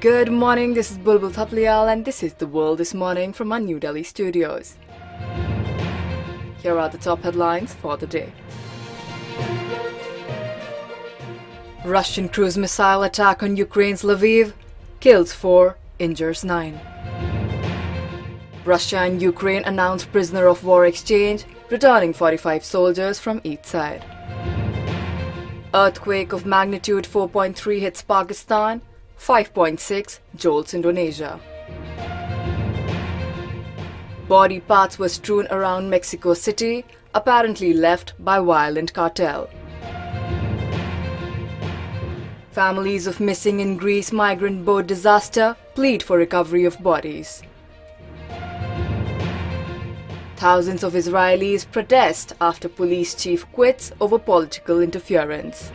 Good morning, this is Bulbul Thaplial and this is The World This Morning from our New Delhi studios. Here are the top headlines for the day. Russian cruise missile attack on Ukraine's Lviv, kills 4, injures 9. Russia and Ukraine announce prisoner of war exchange, returning 45 soldiers from each side. Earthquake of magnitude 4.3 hits Pakistan, 5.6 jolts Indonesia. Body parts were strewn around Mexico City, apparently left by violent cartel. Families of missing in Greece migrant boat disaster plead for recovery of bodies. Thousands of Israelis protest after police chief quits over political interference.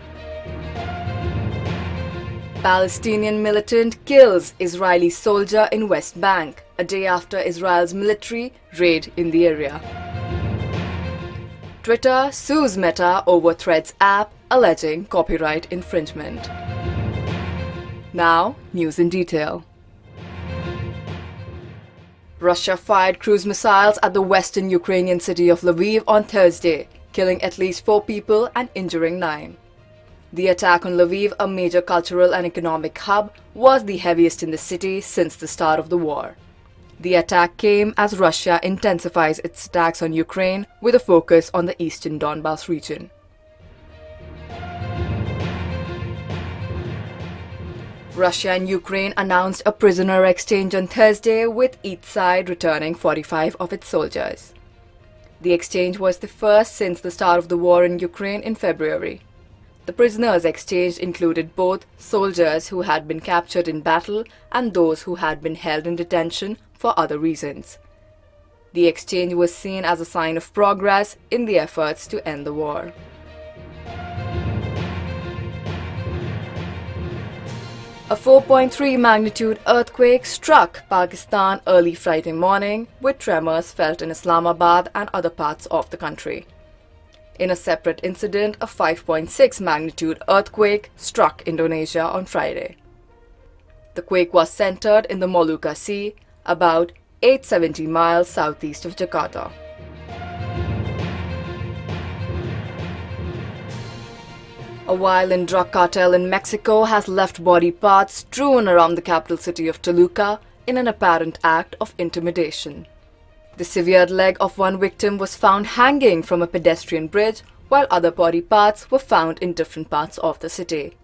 Palestinian militant kills Israeli soldier in West Bank, a day after Israel's military raid in the area. Twitter sues Meta over Threads app, alleging copyright infringement. Now, news in detail. Russia fired cruise missiles at the western Ukrainian city of Lviv on Thursday, killing at least 4 people and injuring 9. The attack on Lviv, a major cultural and economic hub, was the heaviest in the city since the start of the war. The attack came as Russia intensifies its attacks on Ukraine with a focus on the eastern Donbas region. Russia and Ukraine announced a prisoner exchange on Thursday, with each side returning 45 of its soldiers. The exchange was the first since the start of the war in Ukraine in February. The prisoners exchanged included both soldiers who had been captured in battle and those who had been held in detention for other reasons. The exchange was seen as a sign of progress in the efforts to end the war. A 4.3 magnitude earthquake struck Pakistan early Friday morning, with tremors felt in Islamabad and other parts of the country. In a separate incident, a 5.6 magnitude earthquake struck Indonesia on Friday. The quake was centered in the Molucca Sea, about 870 miles southeast of Jakarta. A violent drug cartel in Mexico has left body parts strewn around the capital city of Toluca in an apparent act of intimidation. The severed leg of one victim was found hanging from a pedestrian bridge, while other body parts were found in different parts of the city.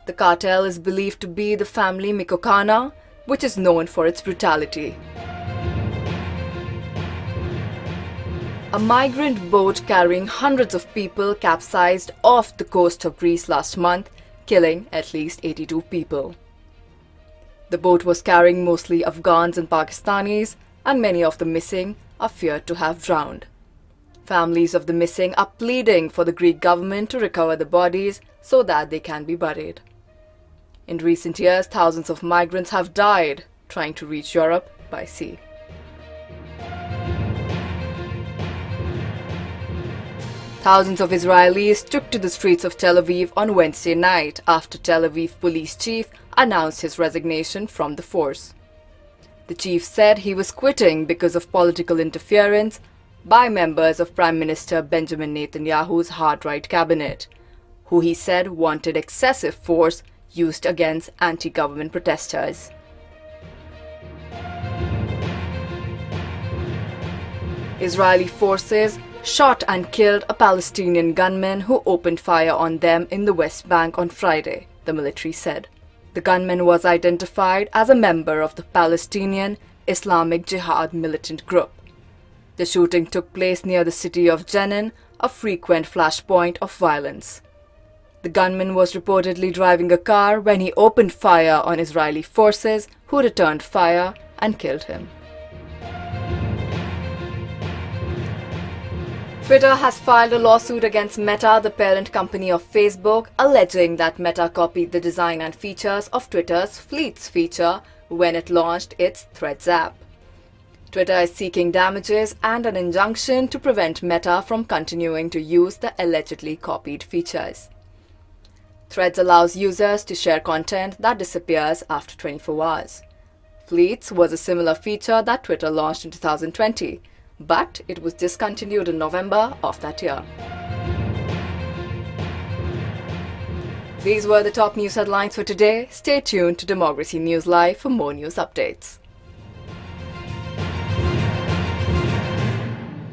The cartel is believed to be the family Michoacana, which is known for its brutality. A migrant boat carrying hundreds of people capsized off the coast of Greece last month, killing at least 82 people. The boat was carrying mostly Afghans and Pakistanis, and many of the missing are feared to have drowned. Families of the missing are pleading for the Greek government to recover the bodies so that they can be buried. In recent years, thousands of migrants have died trying to reach Europe by sea. Thousands of Israelis took to the streets of Tel Aviv on Wednesday night after Tel Aviv police chief announced his resignation from the force. The chief said he was quitting because of political interference by members of Prime Minister Benjamin Netanyahu's hard-right cabinet, who he said wanted excessive force used against anti-government protesters. Israeli forces shot and killed a Palestinian gunman who opened fire on them in the West Bank on Friday, the military said. The gunman was identified as a member of the Palestinian Islamic Jihad militant group. The shooting took place near the city of Jenin, a frequent flashpoint of violence. The gunman was reportedly driving a car when he opened fire on Israeli forces, who returned fire and killed him. Twitter has filed a lawsuit against Meta, the parent company of Facebook, alleging that Meta copied the design and features of Twitter's Fleets feature when it launched its Threads app. Twitter is seeking damages and an injunction to prevent Meta from continuing to use the allegedly copied features. Threads allows users to share content that disappears after 24 hours. Fleets was a similar feature that Twitter launched in 2020, but it was discontinued in November of that year. These were the top news headlines for today. Stay tuned to Democracy News Live for more news updates.